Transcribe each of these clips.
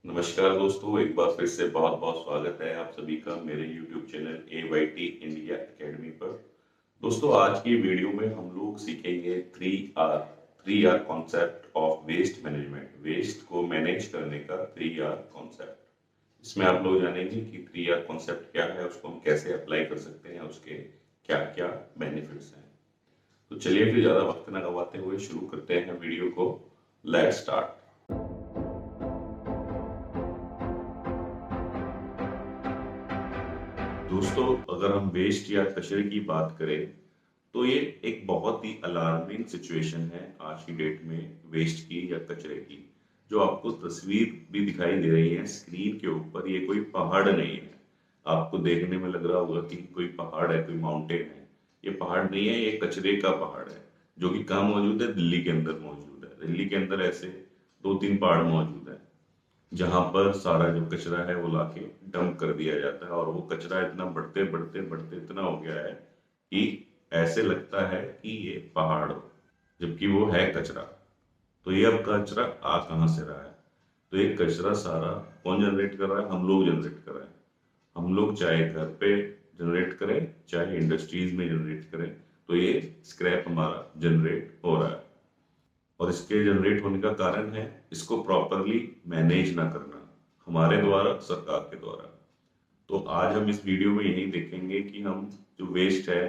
नमस्कार दोस्तों, एक बार फिर से बहुत बहुत स्वागत है आप सभी का मेरे YouTube channel AYT India academy पर। दोस्तों, आज की वीडियो में हम लोग सीखेंगे 3R concept of waste management. Waste को मैनेज करने का 3R कॉन्सेप्ट। इसमें आप लोग जानेंगे कि 3R कॉन्सेप्ट क्या है, उसको हम कैसे अप्लाई कर सकते हैं, उसके क्या क्या बेनिफिट्स हैं। तो चलिए फिर ज़्यादा वक्त न गवाते हुए शुरू करते हैं वीडियो को। Let's start. दोस्तों, अगर हम वेस्ट या कचरे की बात करें तो ये एक बहुत ही अलार्मिंग सिचुएशन है आज की डेट में, वेस्ट की या कचरे की। जो आपको तस्वीर भी दिखाई दे रही है स्क्रीन के ऊपर, ये कोई पहाड़ नहीं है। आपको देखने में लग रहा होगा कि कोई पहाड़ है, कोई माउंटेन है। ये पहाड़ नहीं है, ये कचरे का पहाड़ है, जो कि कहाँ मौजूद है? दिल्ली के अंदर मौजूद है। दिल्ली के अंदर ऐसे दो तीन पहाड़ मौजूद है जहां पर सारा जो कचरा है वो लाके डंप कर दिया जाता है। और वो कचरा इतना बढ़ते बढ़ते बढ़ते इतना हो गया है कि ऐसे लगता है कि ये पहाड़ हो, जबकि वो है कचरा। तो ये अब कचरा आ कहाँ से रहा है? तो ये कचरा सारा कौन जनरेट कर रहा है? हम लोग जनरेट कर रहे हैं। हम लोग चाहे घर पे जनरेट करें, चाहे इंडस्ट्रीज में जनरेट करें, तो ये स्क्रैप हमारा जनरेट हो रहा है। और इसके जनरेट होने का कारण है इसको प्रॉपरली मैनेज ना करना हमारे द्वारा, सरकार के द्वारा। तो आज हम इस वीडियो में यही देखेंगे कि हम जो वेस्ट है,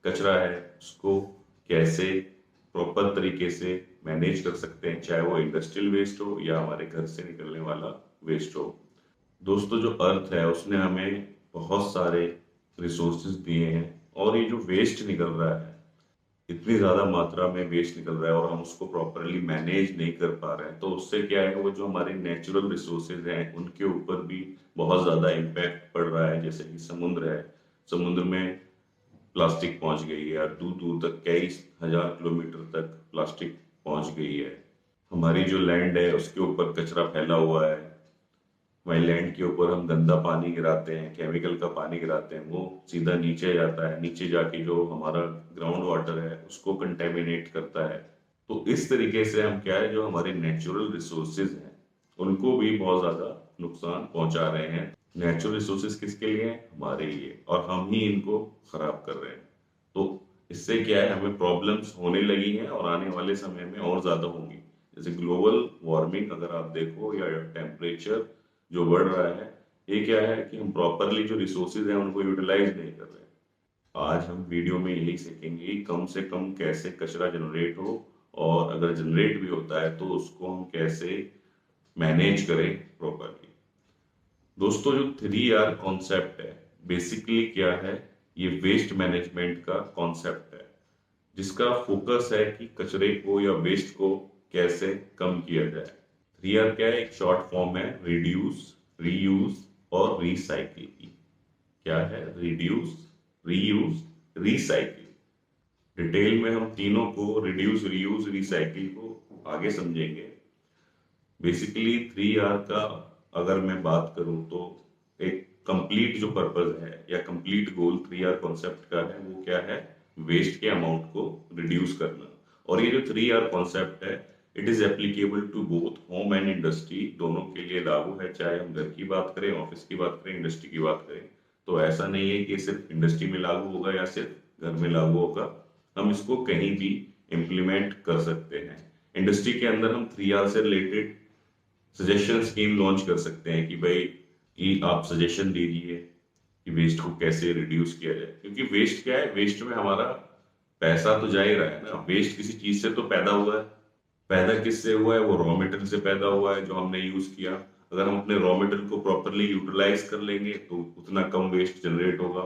कचरा है, उसको कैसे प्रॉपर तरीके से मैनेज कर सकते हैं, चाहे वो इंडस्ट्रियल वेस्ट हो या हमारे घर से निकलने वाला वेस्ट हो। दोस्तों, जो अर्थ है उसने हमें बहुत सारे रिसोर्सेज दिए हैं, और ये जो वेस्ट निकल रहा है, इतनी ज्यादा मात्रा में वेस्ट निकल रहा है और हम उसको प्रॉपरली मैनेज नहीं कर पा रहे हैं, तो उससे क्या है, वो जो हमारे नेचुरल रिसोर्सेज हैं उनके ऊपर भी बहुत ज्यादा इम्पैक्ट पड़ रहा है। जैसे कि समुद्र है, समुद्र में प्लास्टिक पहुंच गई है, और दूर दूर तक कई हजार किलोमीटर तक प्लास्टिक पहुंच गई है। हमारी जो लैंड है उसके ऊपर कचरा फैला हुआ है। वही लैंड के ऊपर हम गंदा पानी गिराते हैं, केमिकल का पानी गिराते हैं, वो सीधा नीचे जाता है। नीचे जाके जो हमारा ग्राउंड वाटर है उसको कंटेमिनेट करता है। तो इस तरीके से हम क्या है, जो हमारे नेचुरल रिसोर्सेज हैं उनको भी बहुत ज्यादा नुकसान पहुंचा रहे हैं। नेचुरल रिसोर्सेज किसके लिए हैं? हमारे लिए, और हम ही इनको खराब कर रहे हैं। तो इससे क्या है, हमें प्रॉब्लम्स होने लगी हैं और आने वाले समय में और ज्यादा होंगी। जैसे ग्लोबल वार्मिंग अगर आप देखो, या टेम्परेचर जो बढ़ रहा है, ये क्या है कि हम प्रॉपरली जो रिसोर्सेज हैं उनको यूटिलाइज नहीं कर रहे हैं। आज हम वीडियो में यही सीखेंगे कि कम से कम कैसे कचरा जनरेट हो, और अगर जनरेट भी होता है तो उसको हम कैसे मैनेज करें प्रॉपरली। दोस्तों, जो 3R कॉन्सेप्ट है, बेसिकली क्या है, ये वेस्ट मैनेजमेंट का कॉन्सेप्ट है, जिसका फोकस है कि कचरे को या वेस्ट को कैसे कम किया जाए। 3R क्या है? एक शॉर्ट फॉर्म है रिड्यूस, रीयूज और रिसाइकिल की। क्या है? Reduce, reuse, recycle. डिटेल में हम तीनों को, रिड्यूस, रीयूज, रिसाइकिल को आगे समझेंगे। बेसिकली 3R का अगर मैं बात करूं तो एक कंप्लीट जो पर्पस है या कंप्लीट गोल 3R कॉन्सेप्ट का है, वो क्या है? वेस्ट के अमाउंट को रिड्यूस करना। और ये जो 3R कॉन्सेप्ट है, it is applicable to both home and industry, दोनों के लिए लागू है। चाहे हम घर की बात करें, ऑफिस की बात करें, इंडस्ट्री की बात करें, तो ऐसा नहीं है कि सिर्फ इंडस्ट्री में लागू होगा या सिर्फ घर में लागू होगा। हम इसको कहीं भी इम्प्लीमेंट कर सकते हैं। इंडस्ट्री के अंदर हम 3R से रिलेटेड सजेशन स्कीम लॉन्च कर सकते हैं कि भाई, कि आप सजेशन दीजिए कि वेस्ट को कैसे रिड्यूस किया जाए। क्योंकि वेस्ट क्या है, वेस्ट में हमारा पैसा तो जा ही रहा है ना। वेस्ट किसी चीज से तो पैदा हुआ है। पैदा किससे हुआ है? वो रॉ मटेरियल से पैदा हुआ है जो हमने यूज किया। अगर हम अपने रॉ मटेरियल को प्रॉपरली यूटिलाइज कर लेंगे तो उतना कम वेस्ट जनरेट होगा।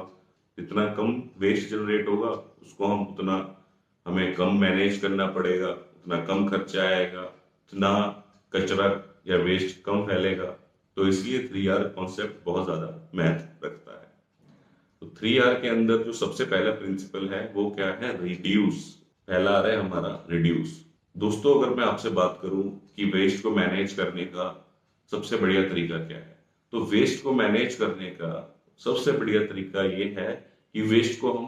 जितना कम वेस्ट जनरेट होगा, उसको हम उतना, हमें कम मैनेज करना पड़ेगा, उतना कम खर्चा आएगा, उतना कचरा या वेस्ट कम फैलेगा। तो इसलिए 3R कॉन्सेप्ट बहुत ज्यादा महत्व रखता है। तो 3R के अंदर जो सबसे पहला प्रिंसिपल है वो क्या है? रिड्यूस। पहला आ रहा है हमारा रिड्यूस। दोस्तों, अगर मैं आपसे बात करूं कि वेस्ट को मैनेज करने का सबसे बढ़िया तरीका क्या है, तो वेस्ट को मैनेज करने का सबसे बढ़िया तरीका ये है कि वेस्ट को हम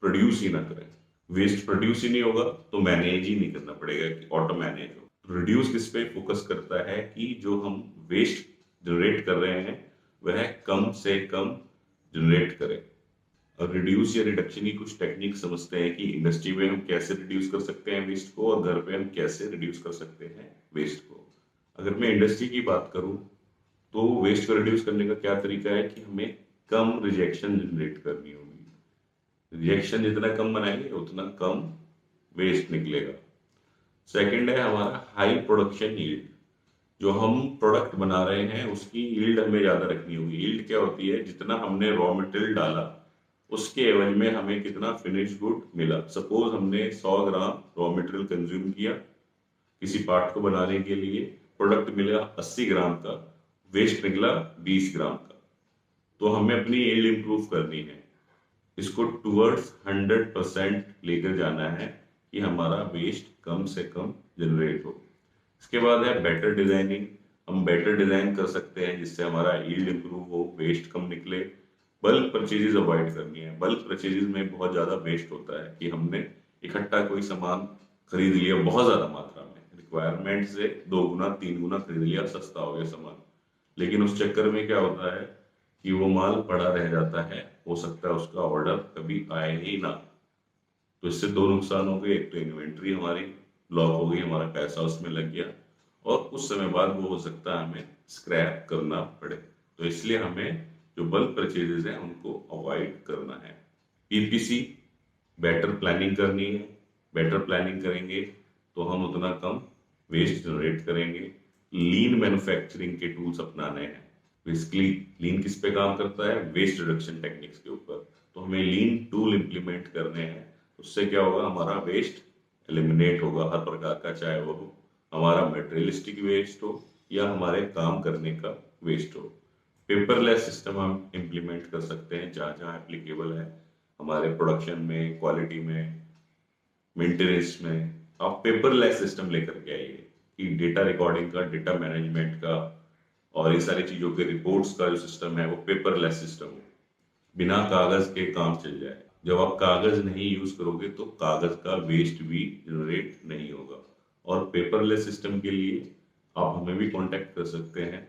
प्रोड्यूस ही ना करें। वेस्ट प्रोड्यूस ही नहीं होगा तो मैनेज ही नहीं करना पड़ेगा कि ऑटो मैनेज हो। रिड्यूस किस पे फोकस करता है कि जो हम वेस्ट जनरेट कर रहे हैं वह कम से कम जनरेट करें। और रिड्यूस या रिडक्शन की कुछ टेक्निक समझते हैं कि इंडस्ट्री में हम कैसे रिड्यूस कर सकते हैं वेस्ट को, और घर पे हम कैसे रिड्यूस कर सकते हैं वेस्ट को। अगर मैं इंडस्ट्री की बात करूं तो वेस्ट को रिड्यूस करने का क्या तरीका है कि हमें कम रिजेक्शन जनरेट करनी होगी। रिजेक्शन जितना कम बनाएंगे उतना कम वेस्ट निकलेगा। सेकंड है हमारा हाई प्रोडक्शन यील्ड। जो हम प्रोडक्ट बना रहे हैं उसकी यील्ड हमें ज्यादा रखनी होगी। यील्ड क्या होती है, जितना हमने रॉ मटेरियल डाला उसके एवज में हमें कितना फिनिश गुड मिला। सपोज हमने 100 ग्राम रॉ मटेरियल कंज्यूम किया किसी पार्ट को बनाने के लिए, प्रोडक्ट मिला 80 ग्राम का, वेस्ट निकला 20 ग्राम का। तो हमें अपनी यील्ड इंप्रूव करनी है, इसको टूवर्ड्स 100% लेकर जाना है कि हमारा वेस्ट कम से कम जनरेट हो। इसके बाद है बेटर डिजाइनिंग। हम बेटर डिजाइन कर सकते हैं जिससे हमारा यील्ड इंप्रूव हो, वेस्ट कम निकले। बल्क परचेजेस अवॉइड करनी है। बल्क परचेजेस में बहुत ज्यादा वेस्ट होता है कि हमने इकट्ठा कोई सामान खरीद लिया बहुत ज्यादा मात्रा में, रिक्वायरमेंट से 2 गुना 3 गुना खरीद लिया, सस्ता हो गया सामान, लेकिन उस चक्कर में क्या होता है कि वो माल पड़ा रह जाता है, हो सकता है उसका ऑर्डर कभी आए ही ना। तो इससे 2 नुकसान हो गए, एक तो इन्वेंट्री हमारी ब्लॉक हो गई, हमारा पैसा उसमें लग गया, और कुछ समय बाद वो हो सकता है हमें स्क्रैप करना पड़े। तो इसलिए हमें जो बल्क परचेजेस हैं उनको अवॉइड करना है। पीपीसी बेटर प्लानिंग करनी है। बेटर प्लानिंग करेंगे तो हम उतना कम वेस्ट जनरेट करेंगे। लीन मैन्युफैक्चरिंग के टूल्स अपनाने हैं। बेसिकली लीन किस पे काम करता है, वेस्ट रिडक्शन टेक्निक्स के ऊपर। तो हमें लीन टूल इंप्लीमेंट करने हैं, उससे क्या होगा, हमारा वेस्ट एलिमिनेट होगा हर प्रकार का, चाहे वो हमारा मटेरियलिस्टिक वेस्ट हो या हमारे काम करने का वेस्ट हो। पेपरलेस सिस्टम हम इम्प्लीमेंट कर सकते हैं जहाँ जहाँ एप्लीकेबल है, हमारे प्रोडक्शन में, क्वालिटी में, मेंटेनेंस में। आप पेपरलेस सिस्टम लेकर के आइए कि डेटा रिकॉर्डिंग का, डेटा मैनेजमेंट का और ये सारी चीजों के रिपोर्ट्स का जो सिस्टम है वो पेपरलेस सिस्टम हो, बिना कागज के काम चल जाए। जब आप कागज नहीं यूज करोगे तो कागज का वेस्ट भी जनरेट नहीं होगा। और पेपरलेस सिस्टम के लिए आप हमें भी कांटेक्ट कर सकते हैं।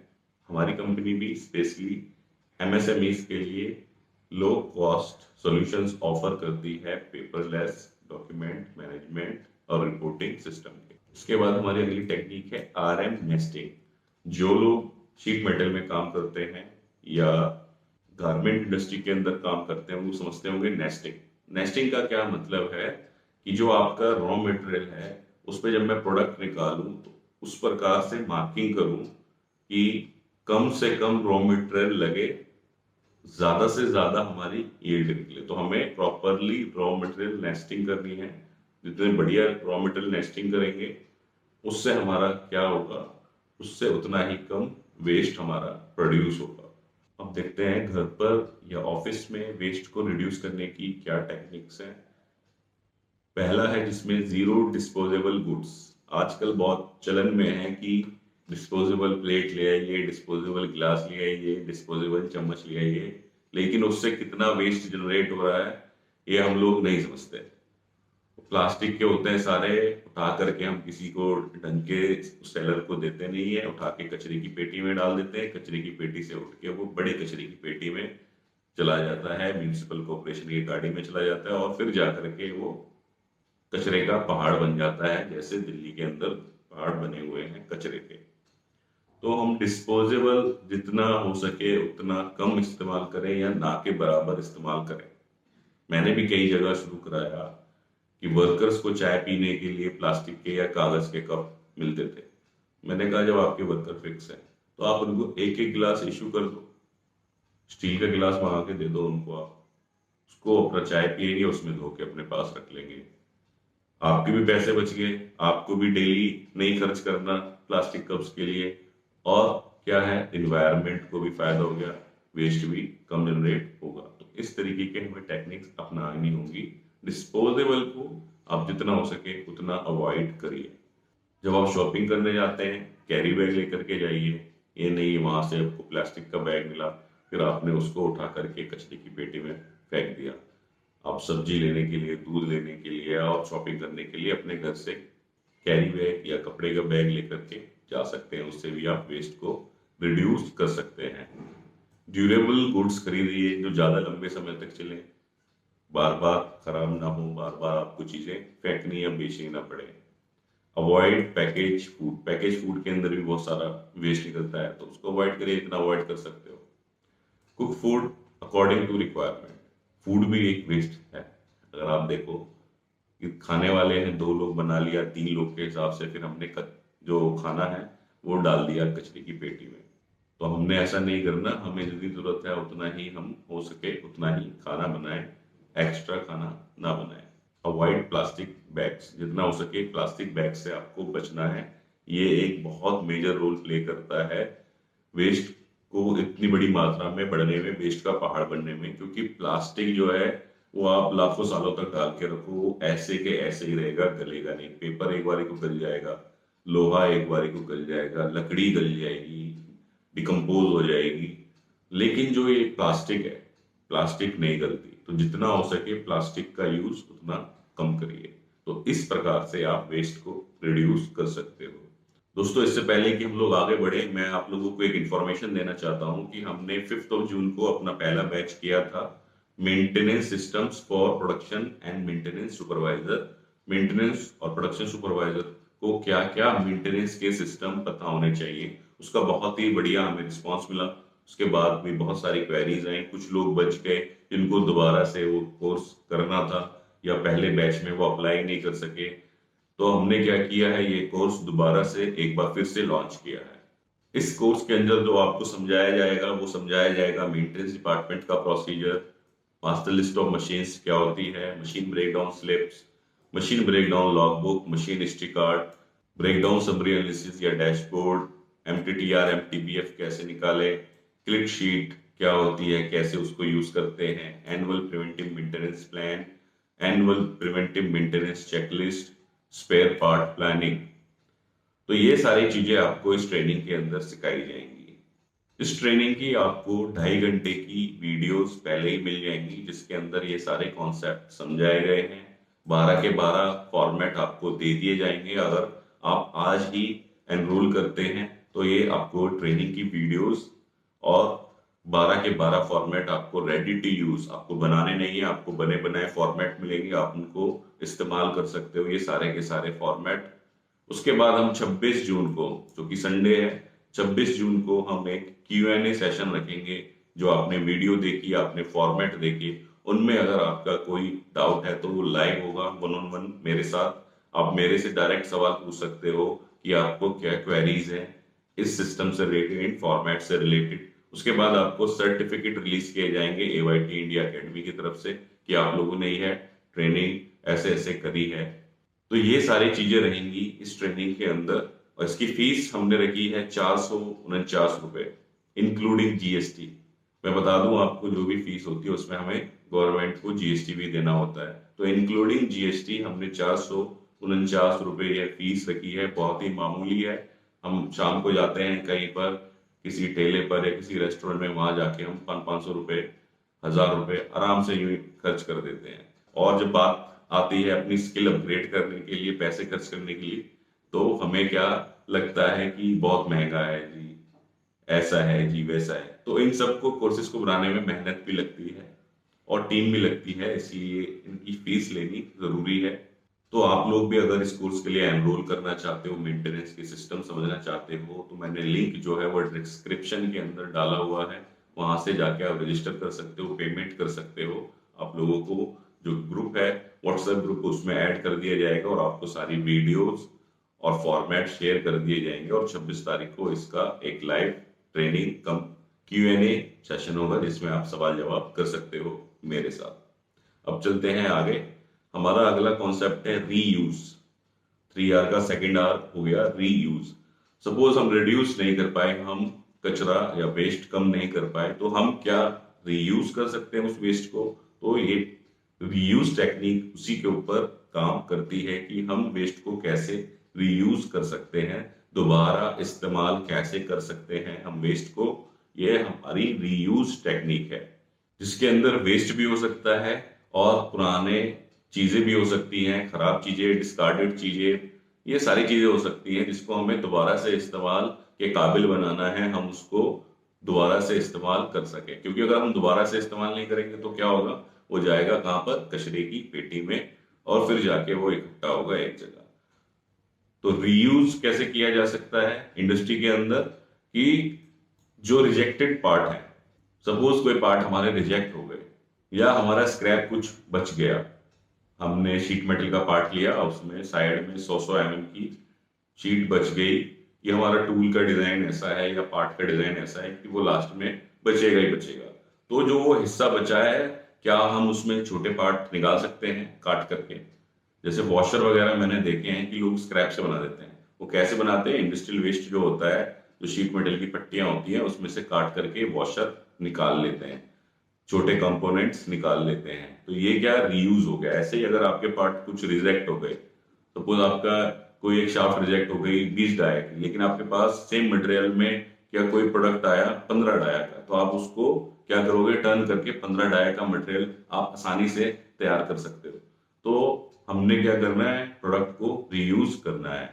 हमारी कंपनी भी स्पेशली एमएसएमईज के लिए लो कॉस्ट सॉल्यूशंस ऑफर करती है पेपरलेस डॉक्यूमेंट मैनेजमेंट और रिपोर्टिंग सिस्टम के। इसके बाद हमारी अगली टेक्निक है आरएम नेस्टिंग। जो लोग शीट मेटल में काम करते हैं या गारमेंट इंडस्ट्री के अंदर काम करते हैं वो समझते होंगे नेस्टिंग। नेस्टिंग का क्या मतलब है कि जो आपका रॉ मटेरियल है उस पर जब मैं प्रोडक्ट निकालूं तो उस प्रकार से मार्किंग करूं कि कम से कम रॉ मटेरियल लगे, ज्यादा से ज्यादा हमारी यील्ड निकले। तो हमें प्रॉपरली रॉ मटेरियल नेस्टिंग करनी है। जितने बढ़िया रॉ मटेरियल नेस्टिंग करेंगे उससे हमारा क्या होगा, उससे उतना ही कम वेस्ट हमारा प्रोड्यूस होगा। अब देखते हैं घर पर या ऑफिस में वेस्ट को रिड्यूस करने की क्या टेक्निक्स हैं। पहला है जिसमें जीरो डिस्पोजेबल गुड्स। आजकल बहुत चलन में है कि डिस्पोजेबल प्लेट ले आइए, डिस्पोजेबल गिलास ले आइए, डिस्पोजेबल चम्मच ले आइए, लेकिन उससे कितना वेस्ट जनरेट हो रहा है ये हम लोग नहीं समझते। प्लास्टिक के होते हैं सारे, उठा करके हम किसी को ढंग के सेलर को देते नहीं है, उठा के कचरे की पेटी में डाल देते हैं। कचरे की पेटी से उठ के वो बड़े कचरे की पेटी में चला जाता है, म्यूनिसिपल कॉर्पोरेशन की गाड़ी में चला जाता है, और फिर जाकर के वो कचरे का पहाड़ बन जाता है, जैसे दिल्ली के अंदर पहाड़ बने हुए हैं कचरे के। तो हम डिस्पोजेबल जितना हो सके उतना कम इस्तेमाल करें या ना के बराबर इस्तेमाल करें। मैंने भी कई जगह शुरू कराया कि वर्कर्स को चाय पीने के लिए प्लास्टिक के या कागज के कप मिलते थे। मैंने कहा जब आपके वर्कर फिक्स है तो आप उनको एक एक गिलास इशू कर दो, स्टील का गिलास मंगा के दे दो उनको, आप उसको अपना चाय पिएंगे, उसमें धो के अपने पास रख लेंगे, आपके भी पैसे बच गए, आपको भी डेली नहीं खर्च करना प्लास्टिक कप्स के लिए, और क्या है, इन्वायरमेंट को भी फायदा हो गया, वेस्ट भी कम जनरेट होगा। तो इस तरीके के हमें टेक्निक्स अपनानी होंगी। डिस्पोजेबल को आप जितना हो सके उतना अवॉइड करिए। जब आप शॉपिंग करने जाते हैं कैरी बैग लेकर के जाइए। ये नहीं वहां से आपको प्लास्टिक का बैग मिला फिर आपने उसको उठा करके कचरे की पेटी में फेंक दिया। आप सब्जी लेने के लिए, दूध लेने के लिए और शॉपिंग करने के लिए अपने घर से कैरी बैग या कपड़े का बैग लेकर के जा सकते हैं, उससे भी आप वेस्ट को रिड्यूस कर सकते हैं। ड्यूरेबल गुड्स खरीदिए जो ज्यादा लंबे समय तक चले, बार बार खराब ना हो, बार बार आपको चीजें फेंकनी या बेचनी ना पड़े। अवॉइड पैकेज फूड के अंदर भी बहुत सारा वेस्ट निकलता है, तो उसको अवॉइड करिए, इतना अवॉइड कर सकते हो। Cook food according to requirement, food भी एक वेस्ट है। अगर आप देखो कि खाने वाले हैं, 2 लोग बना लिया, 3 लोग के हिसाब से फिर हमने जो खाना है वो डाल दिया कचरे की पेटी में। तो हमने ऐसा नहीं करना, हमें जितनी जरूरत है उतना ही हम हो सके उतना ही खाना बनाएं, एक्स्ट्रा खाना ना बनाएं। अवॉइड प्लास्टिक बैग्स, जितना हो सके प्लास्टिक बैग से आपको बचना है। ये एक बहुत मेजर रोल प्ले करता है वेस्ट को इतनी बड़ी मात्रा में बढ़ने में, वेस्ट का पहाड़ बनने में। क्योंकि प्लास्टिक जो है वो आप लाखों सालों तक डाल के रखो, वो ऐसे के ऐसे ही रहेगा, गलेगा नहीं। पेपर एक बारी को गल जाएगा, लोहा एक बारी को गल जाएगा, लकड़ी गल जाएगी, डिकम्पोज हो जाएगी। लेकिन जो ये प्लास्टिक है, प्लास्टिक नहीं गलती। तो जितना हो सके प्लास्टिक का यूज उतना कम करिए। तो इस प्रकार से आप वेस्ट को रिड्यूस कर सकते हो। दोस्तों, इससे पहले कि हम लोग आगे बढ़े, मैं आप लोगों को एक इन्फॉर्मेशन देना चाहता हूं कि हमने 5 जून को अपना पहला बैच किया था maintenance systems for production and maintenance supervisor. Maintenance और प्रोडक्शन सुपरवाइजर को क्या क्या मेंटेनेंस के सिस्टम पता होने चाहिए, उसका बहुत ही बढ़िया हमें रिस्पॉन्स मिला। उसके बाद भी बहुत सारी क्वेरीज आई, कुछ लोग बच गए जिनको दोबारा से वो कोर्स करना था या पहले बैच में वो अप्लाई नहीं कर सके। तो हमने क्या किया है, ये कोर्स दोबारा से एक बार फिर से लॉन्च किया है। इस कोर्स के अंदर जो आपको समझाया जाएगा वो समझाया जाएगा मेंटेनेंस डिपार्टमेंट का procedure, master list of machines क्या होती है, machine breakdown slips, machine breakdown log book, machine history card, breakdown summary analysis या डैशबोर्ड, एमटीटीआर एमटीबीएफ कैसे निकाले, क्लिक शीट क्या होती है, कैसे उसको यूज करते हैं, annual preventive maintenance plan, annual preventive maintenance checklist, spare part planning. तो ये सारी चीजें आपको इस ट्रेनिंग के अंदर सिखाई जाएंगी। इस ट्रेनिंग की आपको 2.5 घंटे की वीडियोस पहले ही मिल जाएंगी, जिसके अंदर ये सारे कॉन्सेप्ट समझाए गए हैं। 12 के 12 फॉर्मेट आपको दे दिए जाएंगे। अगर आप आज ही एनरोल करते हैं तो ये आपको ट्रेनिंग की वीडियोस और 12 के 12 फॉर्मेट आपको रेडी टू यूज, आपको बनाने नहीं है, आपको बने बनाए फॉर्मेट मिलेंगे, आप उनको इस्तेमाल कर सकते हो, ये सारे के सारे फॉर्मेट। उसके बाद हम 26 जून को, जो कि संडे है, 26 जून को हम एक Q&A सेशन रखेंगे। जो आपने वीडियो देखी, आपने फॉर्मेट देखे, उनमें अगर आपका कोई डाउट है तो वो लाइव होगा, 1-on-1 मेरे साथ। आप मेरे से डायरेक्ट सवाल पूछ सकते हो कि आपको क्या क्वेरीज है इस सिस्टम से रिलेटेड, इन फॉर्मेट से रिलेटेड। उसके बाद आपको सर्टिफिकेट रिलीज किए जाएंगे AYT इंडिया अकेडमी की तरफ से कि आप लोगों ने यह ट्रेनिंग ऐसे ऐसे करी है। तो ये सारी चीजें रहेंगी इस ट्रेनिंग के अंदर। और इसकी फीस हमने रखी है 449 रुपए, इंक्लूडिंग GST। मैं बता दूं आपको, जो भी फीस होती है उसमें हमें गवर्नमेंट को GST भी देना होता है। तो इंक्लूडिंग GST हमने 449 रुपए यह फीस रखी है। बहुत ही मामूली है। हम शाम को जाते हैं कहीं पर, किसी ठेले पर या किसी रेस्टोरेंट में, वहां जाके हम 500 रुपए, 1000 रुपए आराम से यूं ही खर्च कर देते हैं। और जब बात आती है अपनी स्किल अपग्रेड करने के लिए, पैसे खर्च करने के लिए, तो हमें क्या लगता है कि बहुत महंगा है जी, ऐसा है जी, वैसा है। तो इन सबको कोर्सेज को बनाने में मेहनत भी लगती है और टीम भी लगती है, इसलिए इनकी फीस लेनी जरूरी है। तो आप लोग भी अगर इस कोर्स के लिए एनरोल करना चाहते हो, मेंटेनेंस के सिस्टम समझना चाहते हो, तो मैंने लिंक जो है वो डिस्क्रिप्शन के अंदर डाला हुआ है। वहां से जाके आप रजिस्टर कर सकते हो, पेमेंट कर सकते हो। आप लोगों को जो ग्रुप है, व्हाट्सएप ग्रुप, उसमें ऐड कर दिया जाएगा और आपको सारी वीडियोस और फॉर्मेट शेयर कर दिए जाएंगे। और 26 तारीख को इसका एक लाइव ट्रेनिंग कम Q&A सेशन होगा, जिसमें आप सवाल जवाब कर सकते हो मेरे साथ। अब चलते हैं आगे। हमारा अगला कॉन्सेप्ट है रीयूज। 3R का सेकंड R हो गया रीयूज। सपोज हम रिड्यूस नहीं कर पाए, हम कचरा या वेस्ट कम नहीं कर पाए, तो हम क्या रीयूज कर सकते हैं उस वेस्ट को। तो ये रीयूज टेक्निक उसी के ऊपर काम करती है कि हम वेस्ट को कैसे रीयूज कर सकते हैं, दोबारा इस्तेमाल कैसे कर सकते हैं हम वेस्ट को। ये हमारी रीयूज टेक्निक है, जिसके अंदर वेस्ट भी हो सकता है और पुराने चीजें भी हो सकती हैं, खराब चीजें, डिस्कार्डेड चीजें, ये सारी चीजें हो सकती हैं, जिसको हमें दोबारा से इस्तेमाल के काबिल बनाना है, हम उसको दोबारा से इस्तेमाल कर सके। क्योंकि अगर हम दोबारा से इस्तेमाल नहीं करेंगे तो क्या होगा, वो जाएगा कहाँ पर, कचरे की पेटी में, और फिर जाके वो इकट्ठा होगा एक जगह। तो रीयूज कैसे किया जा सकता है इंडस्ट्री के अंदर, कि जो रिजेक्टेड पार्ट है, सपोज कोई पार्ट हमारे रिजेक्ट हो गए, या हमारा स्क्रैप कुछ बच गया, हमने शीट मेटल का पार्ट लिया, उसमें साइड में 100 mm की शीट बच गई, कि हमारा टूल का डिजाइन ऐसा है या पार्ट का डिजाइन ऐसा है कि वो लास्ट में बचेगा ही बचेगा। तो जो वो हिस्सा बचा है, क्या हम उसमें छोटे पार्ट निकाल सकते हैं काट करके? जैसे वॉशर वगैरह मैंने देखे हैं कि लोग स्क्रैप से बना देते हैं। वो कैसे बनाते हैं, इंडस्ट्रियल वेस्ट जो होता है, जो शीट मेटल की पट्टियां होती हैं, उसमें से काट करके वॉशर निकाल लेते हैं, छोटे कंपोनेंट्स निकाल लेते हैं। तो ये क्या, रीयूज हो गया। ऐसे ही अगर आपके पार्ट कुछ रिजेक्ट हो गए, सपोज आपका कोई एक शाफ्ट रिजेक्ट हो गई 20 डाया की, लेकिन आपके पास सेम मटेरियल में क्या कोई प्रोडक्ट आया 15 डाया का, तो आप उसको क्या करोगे, टर्न करके 15 डाया का मटेरियल आप आसानी से तैयार कर सकते हो। तो हमने क्या करना है, प्रोडक्ट को रीयूज करना है।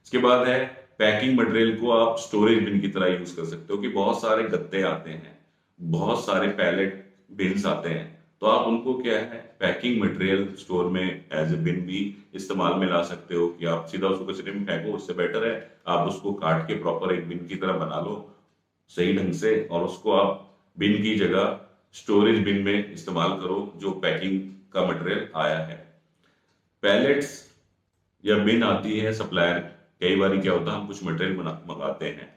इसके बाद है पैकिंग मटेरियल को आप स्टोरेज बिन की तरह यूज कर सकते हो, कि बहुत सारे गत्ते आते हैं, बहुत सारे पैलेट बिन्स आते हैं, तो आप उनको क्या है, पैकिंग मटेरियल स्टोर में एज ए बिन भी इस्तेमाल में ला सकते हो, कि आप सीधा उसको कचरे में फेंको, उससे बेटर है आप उसको काट के प्रॉपर एक बिन की तरह बना लो सही ढंग से, और उसको आप बिन की जगह स्टोरेज बिन में इस्तेमाल करो जो पैकिंग का मटेरियल आया है। पैलेट्स या बिन आती है सप्लायर, कई बार क्या होता है, हम कुछ मटेरियल मंगाते हैं,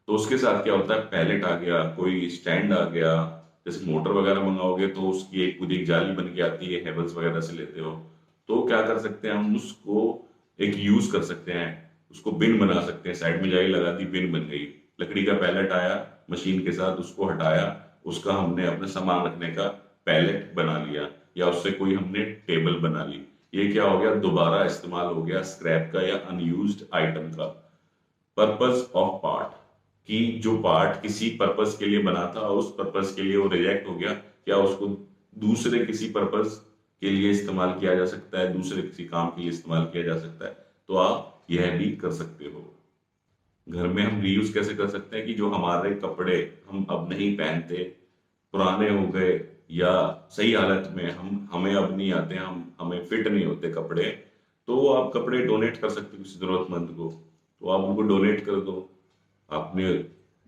तो उसके साथ क्या होता है, पैलेट आ गया, कोई स्टैंड आ गया। जैसे मोटर वगैरह मंगाओगे तो उसकी एक पूरी एक जाली बन के आती है, हेवल्स वगैरह से लेते हो, तो क्या कर सकते हैं, हम उसको एक यूज कर सकते हैं, उसको बिन बना सकते हैं। साइड में जाली लगा दी, बिन बन गई। लकड़ी का पैलेट आया मशीन के साथ, उसको हटाया, उसका हमने अपने सामान रखने का पैलेट बना लिया, या उससे कोई हमने टेबल बना ली। ये क्या हो गया, दोबारा इस्तेमाल हो गया स्क्रैप का या अनयूज्ड आइटम का। पर्पस ऑफ पार्ट, कि जो पार्ट किसी पर्पस के लिए बना था, उस पर्पस के लिए वो रिजेक्ट हो गया, क्या उसको दूसरे किसी पर्पस के लिए इस्तेमाल किया जा सकता है, दूसरे किसी काम के लिए इस्तेमाल किया जा सकता है, तो आप यह भी कर सकते हो। घर में हम रीयूज कैसे कर सकते हैं, कि जो हमारे कपड़े हम अब नहीं पहनते, पुराने हो गए, या सही हालत में हमें अब नहीं आते, हमें फिट नहीं होते कपड़े, तो वो आप कपड़े डोनेट कर सकते हो किसी जरूरतमंद को, तो आप उनको डोनेट कर दो, आपने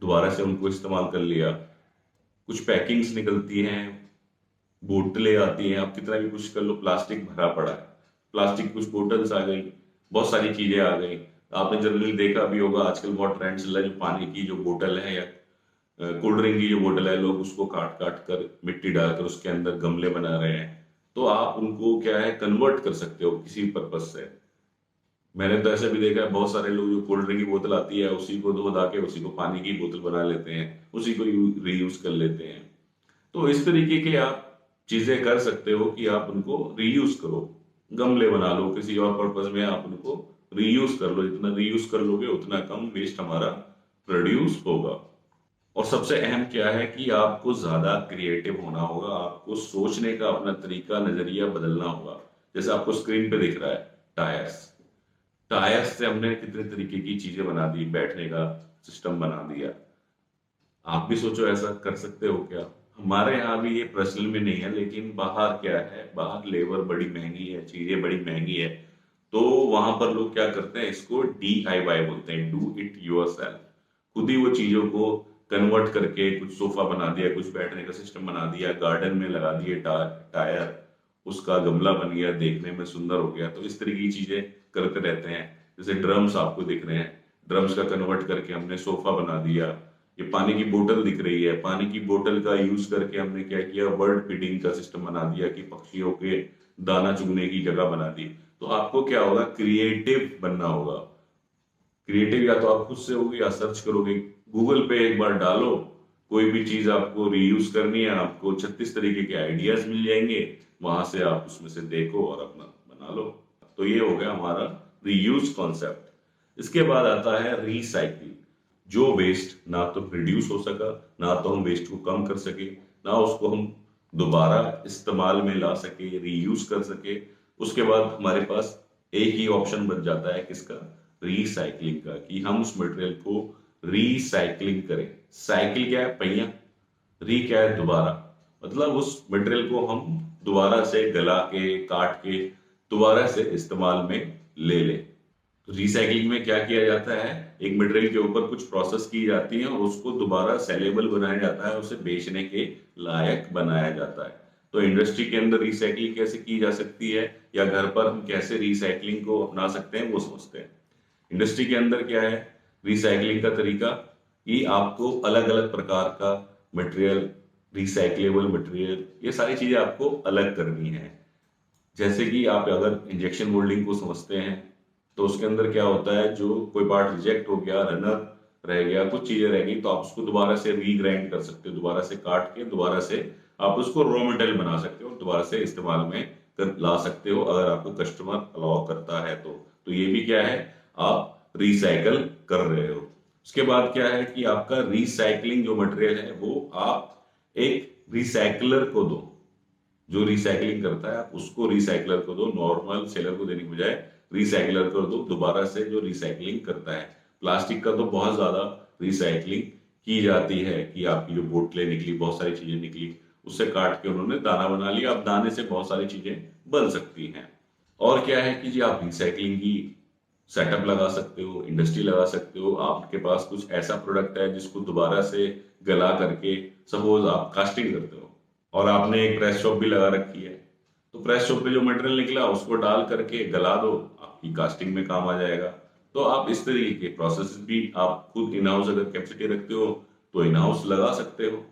दोबारा से उनको इस्तेमाल कर लिया। कुछ पैकिंग्स निकलती हैं, बोतलें आती हैं, आप कितना भी कुछ कर लो, प्लास्टिक भरा पड़ा है, प्लास्टिक कुछ बोतल्स आ गई, बहुत सारी चीजें आ गई। आपने जनरली देखा भी होगा, आजकल बहुत ट्रेंड चल रहा है, जो पानी की जो बोतल है या कोल्ड ड्रिंक की जो बोतल है, लोग उसको काट काट कर मिट्टी डालकर उसके अंदर गमले बना रहे हैं। तो आप उनको क्या है, कन्वर्ट कर सकते हो किसी पर्पज से। मैंने तो ऐसा भी देखा है, बहुत सारे लोग जो कोल्ड ड्रिंक की बोतल आती है उसी को धो धा के उसी को पानी की बोतल बना लेते हैं, उसी को रीयूज कर लेते हैं। तो इस तरीके के आप चीजें कर सकते हो कि आप उनको रीयूज करो, गमले बना लो, किसी और पर्पज में आप उनको रीयूज कर लो। जितना रीयूज कर लोगे उतना कम वेस्ट हमारा प्रोड्यूस होगा। और सबसे अहम क्या है, कि आपको ज्यादा क्रिएटिव होना होगा, आपको सोचने का अपना तरीका नजरिया बदलना होगा। जैसे आपको स्क्रीन पे दिख रहा है टायर्स, टायर्स से हमने कितने तरीके की चीजें बना दी, बैठने का सिस्टम बना दिया। आप भी सोचो ऐसा कर सकते हो क्या? हमारे यहाँ भी ये पर्सनल में नहीं है, लेकिन बाहर क्या है, बाहर लेबर बड़ी महंगी है, चीजें बड़ी महंगी है, तो वहां पर लोग क्या करते हैं, इसको DIY बोलते हैं, डू इट योर सेल्फ। खुद ही वो चीजों को कन्वर्ट करके कुछ सोफा बना दिया, कुछ बैठने का सिस्टम बना दिया, गार्डन में लगा दिए टायर, उसका गमला बन गया, देखने में सुंदर हो गया। तो इस तरह की चीजें करते रहते हैं। जैसे ड्रम्स आपको दिख रहे हैं, ड्रम्स का कन्वर्ट करके हमने सोफा बना दिया। ये पानी की बोतल दिख रही है, पानी की बोतल का यूज करके हमने क्या किया, बर्ड फीडिंग का सिस्टम बना दिया, कि पक्षियों के दाना चुगने की जगह बना दी। तो आपको क्या होगा, क्रिएटिव बनना होगा। क्रिएटिव या तो आप खुद से होगी या सर्च करोगे, गूगल पे एक बार डालो, कोई भी चीज आपको रीयूज करनी है, आपको 36 तरीके के आइडियाज मिल जाएंगे, वहां से आप उसमें से देखो और अपना बना लो। तो ये हो गया हमारा रीयूज कॉन्सेप्ट। इसके बाद आता है रिसाइकलिंग। जो वेस्ट ना तो रिड्यूस हो सका, ना तो हम वेस्ट को कम कर सके, ना उसको हम दोबारा इस्तेमाल में ला सके, रीयूज कर सके, उसके बाद हमारे पास एक ही ऑप्शन बन जाता है, किसका, रिसाइकलिंग का, कि हम उस मटेरियल को रिसाइकलिंग करें। साइकिल क्या है? पहिया। री क्या है? दोबारा। मतलब उस मटेरियल को हम दोबारा से गला के काट के दोबारा से इस्तेमाल में ले लें। तो रिसाइकलिंग में क्या किया जाता है, एक मटेरियल के ऊपर कुछ प्रोसेस की जाती है और उसको दोबारा सेलेबल बनाया जाता है, उसे बेचने के लायक बनाया जाता है। तो इंडस्ट्री के अंदर रिसाइकलिंग कैसे की जा सकती है या घर पर हम कैसे रिसाइकलिंग को अपना सकते हैं वो समझते हैं। इंडस्ट्री के अंदर क्या है रिसाइकलिंग का तरीका, कि आपको अलग अलग प्रकार का मटेरियल, रिसाइकलेबल मटेरियल, ये सारी चीजें आपको अलग करनी है। जैसे कि आप अगर इंजेक्शन मोल्डिंग को समझते हैं तो उसके अंदर क्या होता है, जो कोई पार्ट रिजेक्ट हो गया, रनर रह गया, कुछ चीजें रह गई, तो आप उसको दोबारा से रीग्राइंड कर सकते हो, दोबारा से काट के दोबारा से आप उसको रॉ मटेरियल बना सकते हो, दोबारा से इस्तेमाल में ला सकते हो अगर आपको कस्टमर अलाउ करता है तो ये भी क्या है, आप रिसाइकल कर रहे हो। उसके बाद क्या है कि आपका रिसाइकलिंग जो मटेरियल है वो आप एक रिसाइकलर को दो, जो रिसाइकलिंग करता है आप उसको रिसाइकलर को दो, नॉर्मल सेलर को देने के बजाय रिसाइकलर को दो, दोबारा से जो रिसाइकलिंग करता है। प्लास्टिक का तो बहुत ज्यादा रिसाइकलिंग की जाती है कि आपकी जो बोतलें निकली, बहुत सारी चीजें निकली, उससे काट के उन्होंने दाना बना लिया, अब दाने से बहुत सारी चीजें बन सकती हैं। और क्या है कि जी आप रिसाइकलिंग की सेटअप लगा सकते हो, इंडस्ट्री लगा सकते हो, आपके पास कुछ ऐसा प्रोडक्ट है जिसको दोबारा से गला करके, सपोज आप कास्टिंग करते हो और आपने एक प्रेस शॉप भी लगा रखी है, तो प्रेस शॉप पे जो मटेरियल निकला उसको डाल करके गला दो, आपकी कास्टिंग में काम आ जाएगा। तो आप इस तरीके के प्रोसेस भी आप खुद इन हाउस अगर कैपेसिटी रखते हो तो इन हाउस लगा सकते हो।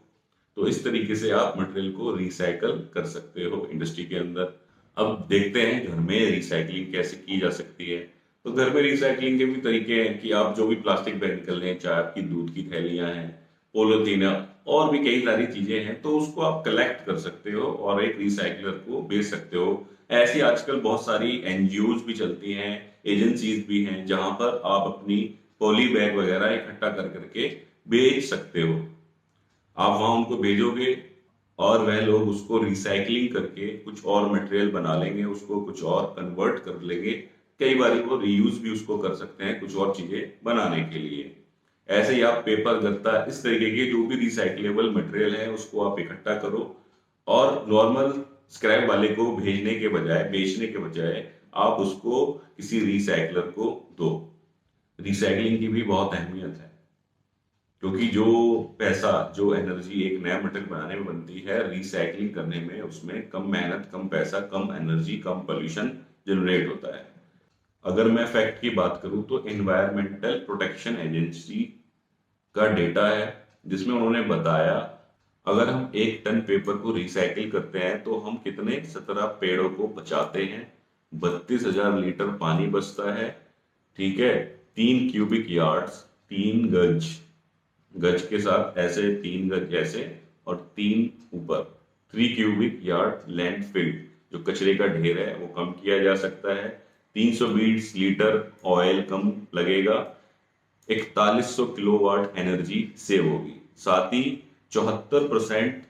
तो इस तरीके से आप मटेरियल को रिसाइकल कर सकते हो इंडस्ट्री के अंदर। अब देखते हैं घर में रिसाइकलिंग कैसे की जा सकती है। तो घर में रिसाइकलिंग के भी तरीके हैं कि आप जो भी प्लास्टिक बैग निकल रहे हैं, चाहे आपकी दूध की थैलियां हैं, पोलोथीन है, और भी कई सारी चीजें हैं, तो उसको आप कलेक्ट कर सकते हो और एक रिसाइकलर को बेच सकते हो। ऐसी आजकल बहुत सारी एनजीओज भी चलती हैं, एजेंसीज भी हैं, जहां पर आप अपनी पॉली बैग वगैरह इकट्ठा कर करके बेच सकते हो। आप वहां उनको भेजोगे और वह लोग उसको रिसाइकलिंग करके कुछ और मटेरियल बना लेंगे, उसको कुछ और कन्वर्ट कर लेंगे। कई बार वो रीयूज भी उसको कर सकते हैं कुछ और चीजें बनाने के लिए। ऐसे ही आप पेपर, गत्ता, इस तरीके के जो भी रिसाइकलेबल मटेरियल है उसको आप इकट्ठा करो और नॉर्मल स्क्रैप वाले को भेजने के बजाय, बेचने के बजाय आप उसको किसी रिसाइकलर को दो। रिसाइकलिंग की भी बहुत अहमियत है, क्योंकि जो पैसा, जो एनर्जी एक नया मटेरियल बनाने में बनती है, रिसाइकलिंग करने में उसमें कम मेहनत, कम पैसा, कम एनर्जी, कम पोल्यूशन जनरेट होता है। अगर मैं फैक्ट की बात करूं तो एनवायरमेंटल प्रोटेक्शन एजेंसी का डेटा है जिसमें उन्होंने बताया अगर हम 1 टन पेपर को रिसाइकिल करते हैं तो हम कितने 17 पेड़ों को बचाते हैं, 32,000 लीटर पानी बचता है, ठीक है, 3 क्यूबिक यार्ड्स, 3 गज, गज के साथ ऐसे 3 गज ऐसे और 3 ऊपर, 3 क्यूबिक यार्ड लैंडफिल, जो कचरे का ढेर है वो कम किया जा सकता है, 320 लीटर ऑयल कम लगेगा, 4100 किलोवाट एनर्जी सेव होगी, साथ ही 74%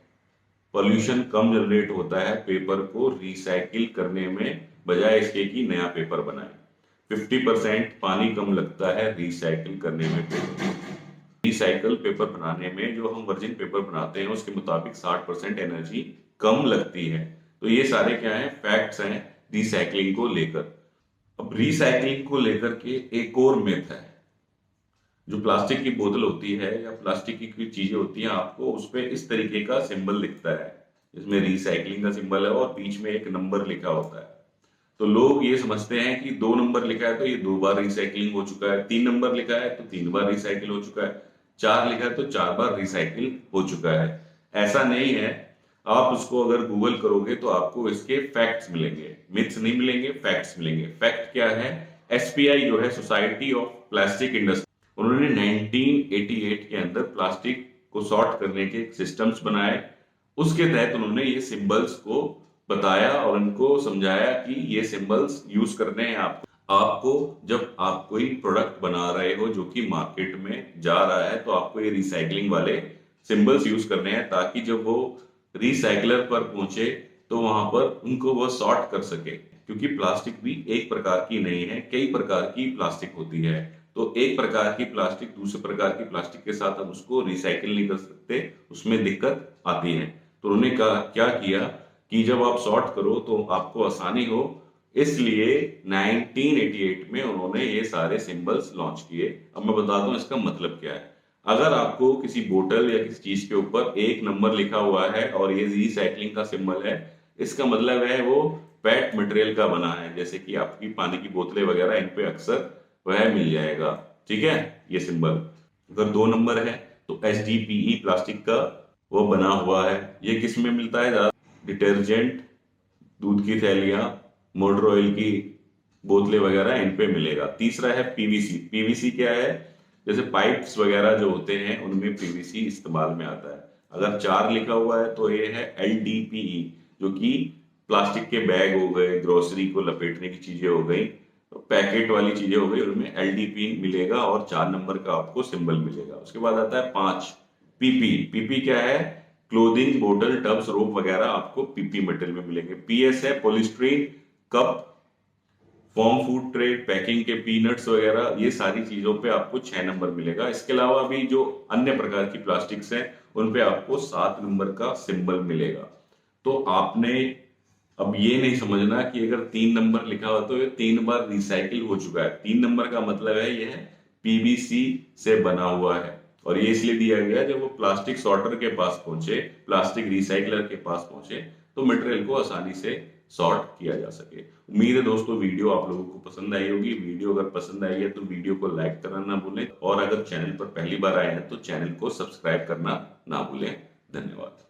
पॉल्यूशन कम जनरेट होता है पेपर को रिसाइकिल करने में, बजाय इसके कि नया पेपर बनाए। 50% पानी कम लगता है रिसाइकिल करने में पेपर। रिसाइकल पेपर बनाने में जो हम वर्जिन पेपर बनाते हैं उसके मुताबिक 60% एनर्जी कम लगती है। तो ये सारे क्या है, फैक्ट्स हैं रिसाइकलिंग को लेकर। अब रिसाइकलिंग को लेकर के एक और मिथ है, जो प्लास्टिक की बोतल होती है या प्लास्टिक की कोई चीजें होती हैं, आपको उस पर इस तरीके का सिंबल दिखता है, इसमें रिसाइकलिंग का सिंबल है और बीच में एक नंबर लिखा होता है। तो लोग ये समझते हैं कि 2 नंबर लिखा है तो ये 2 बार रिसाइकलिंग हो चुका है, 3 नंबर लिखा है तो 3 बार रिसाइकिल हो चुका है, 4 लिखा है तो 4 बार रिसाइकिल हो चुका है। ऐसा नहीं है। आप उसको अगर गूगल करोगे तो आपको इसके फैक्ट्स मिलेंगे, मिथ्स नहीं मिलेंगे, फैक्ट्स मिलेंगे। फैक्ट क्या है, एसपीआई जो है, सोसाइटी ऑफ प्लास्टिक इंडस्ट्री, उन्होंने 1988 के अंदर प्लास्टिक को सॉर्ट करने के सिस्टम्स बनाए। उसके तहत उन्होंने ये सिंबल्स को बताया और उनको समझाया कि ये सिंबल्स यूज करने हैं आपको जब आप कोई प्रोडक्ट बना रहे हो जो कि मार्केट में जा रहा है, तो आपको ये रिसाइकलिंग वाले सिंबल्स यूज करने हैं, ताकि जब वो रिसाइकलर पर पहुंचे तो वहां पर उनको वो सॉर्ट कर सके। क्योंकि प्लास्टिक भी एक प्रकार की नहीं है, कई प्रकार की प्लास्टिक होती है। तो एक प्रकार की प्लास्टिक दूसरे प्रकार की प्लास्टिक के साथ हम उसको रिसाइकिल नहीं कर सकते, उसमें दिक्कत आती है। तो उन्होंने क्या किया कि जब आप सॉर्ट करो तो आपको आसानी हो, इसलिए 1988 में उन्होंने ये सारे सिंबल्स लॉन्च किए। अब मैं बता दूं इसका मतलब क्या है। अगर आपको किसी बोतल या किसी चीज के ऊपर एक नंबर लिखा हुआ है और ये रिसाइकलिंग का सिंबल है, इसका मतलब है वो पेट मटेरियल का बना है, जैसे कि आपकी पानी की बोतलें वगैरह, इन पे अक्सर वह मिल जाएगा। ठीक है, ये सिंबल। अगर 2 नंबर है तो HDPE प्लास्टिक का वो बना हुआ है। ये किस में मिलता है? डिटर्जेंट, दूध की थैलियां, मोटर ऑयल की बोतलें वगैरह, इन पे मिलेगा। तीसरा है PVC। PVC क्या है? जैसे पाइप्स वगैरह जो होते हैं उनमें PVC इस्तेमाल में आता है। अगर 4 लिखा हुआ है तो ये है LDPE, जो कि प्लास्टिक के बैग हो गए, ग्रोसरी को लपेटने की चीजें हो गई, पैकेट वाली चीजें हो गई, उनमें LDP मिलेगा और 4 नंबर का आपको सिंबल मिलेगा। उसके बाद आता है 5 PP। PP क्या है? क्लोथिंग, बोतल, टब्स, रोप वगैरह आपको PP मटेरियल में मिलेंगे। PS है polystyrene cup, form food tray, packing के पीनट्स वगैरह, ये सारी चीजों पे आपको 6 नंबर मिलेगा। इसके अलावा भी जो अन्य प्रकार की प्लास्टिक्स हैं उन पे आपको 7 नंबर का सिंबल मिलेगा। तो आपने अब ये नहीं समझना कि अगर 3 नंबर लिखा हो तो ये 3 बार रिसाइकिल हो चुका है। 3 नंबर का मतलब है यह PVC से बना हुआ है, और ये इसलिए दिया गया जब वो प्लास्टिक सॉर्टर के पास पहुंचे, प्लास्टिक रिसाइकलर के पास पहुंचे, तो मटेरियल को आसानी से सॉर्ट किया जा सके। उम्मीद है दोस्तों वीडियो आप लोगों को पसंद आई होगी। वीडियो अगर पसंद आई है तो वीडियो को लाइक करना ना भूलें, और अगर चैनल पर पहली बार आए हैं तो चैनल को सब्सक्राइब करना ना भूलें। धन्यवाद।